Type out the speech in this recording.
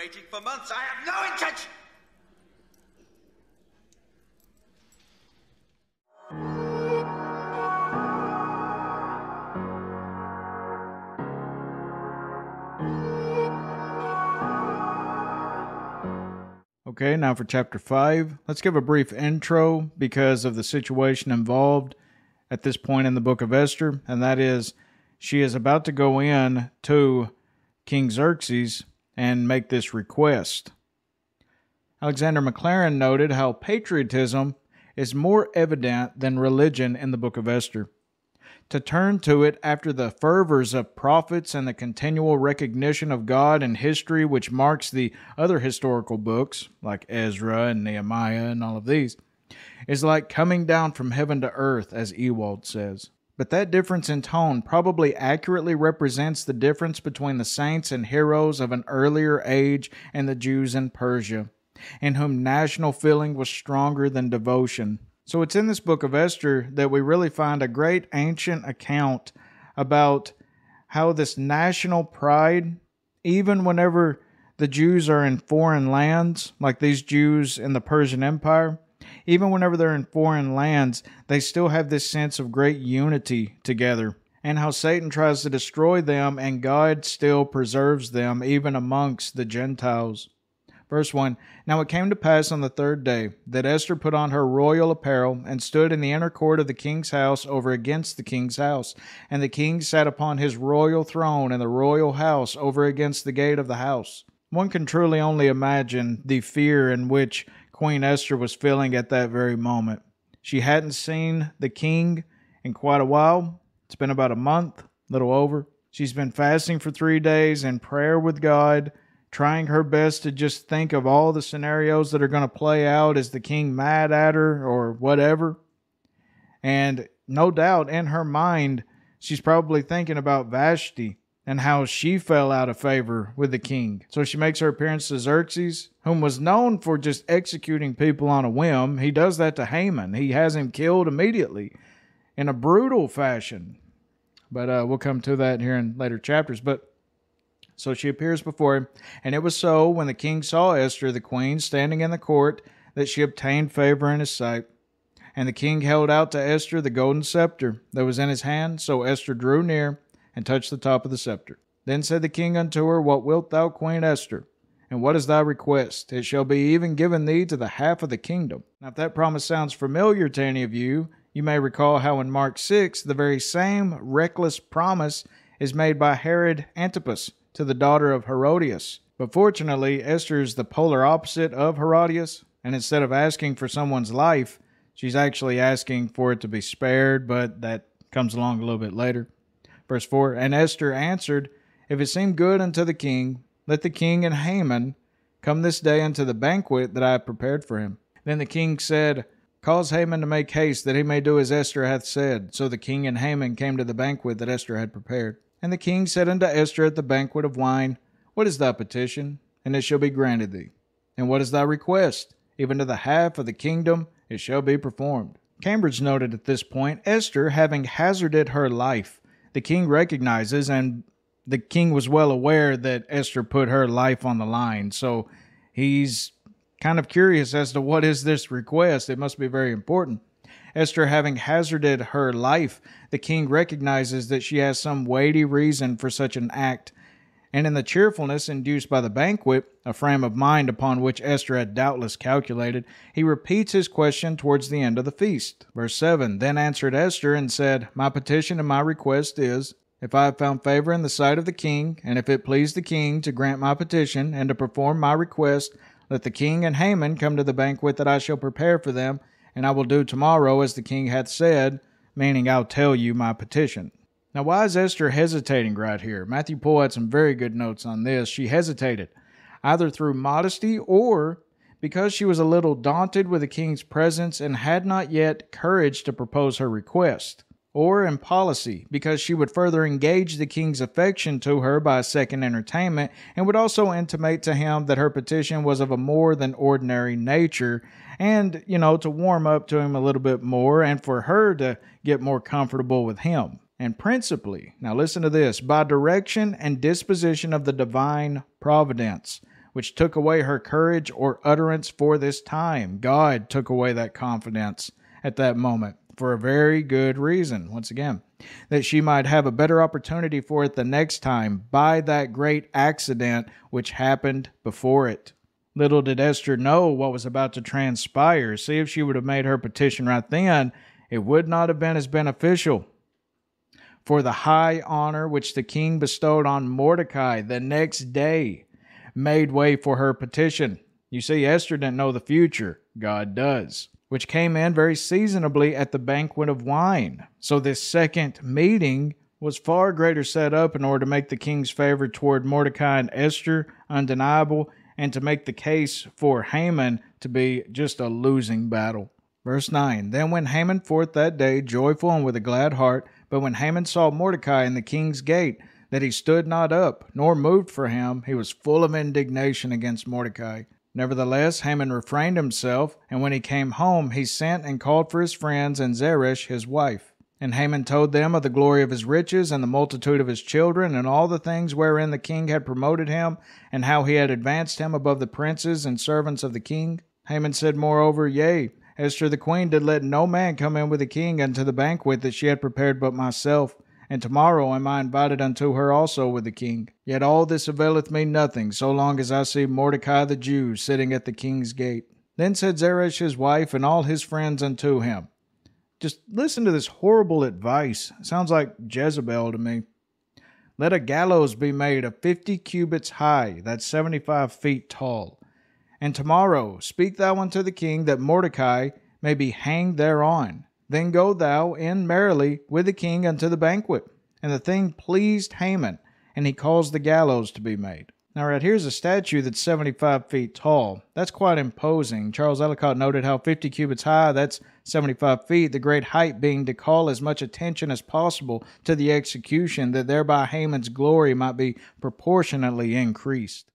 waiting for months. I have no intention. Okay, now for chapter 5. Let's give a brief intro because of the situation involved at this point in the book of Esther, and that is she is about to go in to King Xerxes and make this request. Alexander McLaren noted how patriotism is more evident than religion in the book of Esther. To turn to it after the fervors of prophets and the continual recognition of God in history which marks the other historical books, like Ezra and Nehemiah and all of these, is like coming down from heaven to earth, as Ewald says. But that difference in tone probably accurately represents the difference between the saints and heroes of an earlier age and the Jews in Persia, in whom national feeling was stronger than devotion. So it's in this book of Esther that we really find a great ancient account about how this national pride, even whenever the Jews are in foreign lands, like these Jews in the Persian Empire, even whenever they're in foreign lands, they still have this sense of great unity together, and how Satan tries to destroy them and God still preserves them even amongst the Gentiles. Verse 1, Now it came to pass on the third day that Esther put on her royal apparel and stood in the inner court of the king's house over against the king's house. And the king sat upon his royal throne in the royal house over against the gate of the house. One can truly only imagine the fear in which Queen Esther was feeling at that very moment. She hadn't seen the king in quite a while. It's been about a month, a little over. She's been fasting for 3 days in prayer with God, trying her best to just think of all the scenarios that are going to play out. Is the king mad at her or whatever? And no doubt in her mind, she's probably thinking about Vashti and how she fell out of favor with the king. So she makes her appearance to Xerxes, whom was known for just executing people on a whim. He does that to Haman. He has him killed immediately in a brutal fashion. But we'll come to that here in later chapters. So she appears before him, and it was so, when the king saw Esther the queen standing in the court, that she obtained favor in his sight. And the king held out to Esther the golden scepter that was in his hand. So Esther drew near and touched the top of the scepter. Then said the king unto her, What wilt thou, Queen Esther? And what is thy request? It shall be even given thee to the half of the kingdom. Now, if that promise sounds familiar to any of you, you may recall how in Mark 6, the very same reckless promise is made by Herod Antipas to the daughter of Herodias. But fortunately, Esther is the polar opposite of Herodias, and instead of asking for someone's life, she's actually asking for it to be spared, but that comes along a little bit later. Verse 4, And Esther answered, If it seem good unto the king, let the king and Haman come this day unto the banquet that I have prepared for him. Then the king said, Cause Haman to make haste, that he may do as Esther hath said. So the king and Haman came to the banquet that Esther had prepared. And the king said unto Esther at the banquet of wine, What is thy petition? And it shall be granted thee. And what is thy request? Even to the half of the kingdom it shall be performed. Cambridge noted at this point, Esther having hazarded her life. The king recognizes, and the king was well aware that Esther put her life on the line. So he's kind of curious as to what is this request. It must be very important. Esther having hazarded her life, the king recognizes that she has some weighty reason for such an act. And in the cheerfulness induced by the banquet, a frame of mind upon which Esther had doubtless calculated, he repeats his question towards the end of the feast. Verse 7, Then answered Esther and said, My petition and my request is, if I have found favor in the sight of the king, and if it please the king to grant my petition and to perform my request, let the king and Haman come to the banquet that I shall prepare for them, and I will do tomorrow as the king hath said, meaning I'll tell you my petition. Now, why is Esther hesitating right here? Matthew Poole had some very good notes on this. She hesitated, either through modesty or because she was a little daunted with the king's presence and had not yet courage to propose her request, or in policy, because she would further engage the king's affection to her by a second entertainment, and would also intimate to him that her petition was of a more than ordinary nature, and, to warm up to him a little bit more, and for her to get more comfortable with him. And principally, now listen to this, by direction and disposition of the divine providence, which took away her courage or utterance for this time. God took away that confidence at that moment for a very good reason, once again, that she might have a better opportunity for it the next time by that great accident which happened before it. Little did Esther know what was about to transpire. See, if she would have made her petition right then, it would not have been as beneficial. For the high honor which the king bestowed on Mordecai the next day made way for her petition. You see, Esther didn't know the future. God does, which came in very seasonably at the banquet of wine. So this second meeting was far greater set up in order to make the king's favor toward Mordecai and Esther undeniable, and to make the case for Haman to be just a losing battle. Verse 9, Then went Haman forth that day, joyful and with a glad heart. But when Haman saw Mordecai in the king's gate, that he stood not up, nor moved for him, he was full of indignation against Mordecai. Nevertheless, Haman refrained himself, and when he came home, he sent and called for his friends and Zeresh his wife. And Haman told them of the glory of his riches, and the multitude of his children, and all the things wherein the king had promoted him, and how he had advanced him above the princes and servants of the king. Haman said moreover, Yea, Esther the queen did let no man come in with the king unto the banquet that she had prepared but myself. And tomorrow am I invited unto her also with the king. Yet all this availeth me nothing, so long as I see Mordecai the Jew sitting at the king's gate. Then said Zeresh his wife and all his friends unto him. Just listen to this horrible advice. Sounds like Jezebel to me. Let a gallows be made of 50 cubits high, that's 75 feet tall. And tomorrow speak thou unto the king that Mordecai may be hanged thereon. Then go thou in merrily with the king unto the banquet. And the thing pleased Haman, and he caused the gallows to be made. Now right here's a statue that's 75 feet tall. That's quite imposing. Charles Ellicott noted how 50 cubits high, that's 75 feet, the great height being to call as much attention as possible to the execution, that thereby Haman's glory might be proportionately increased.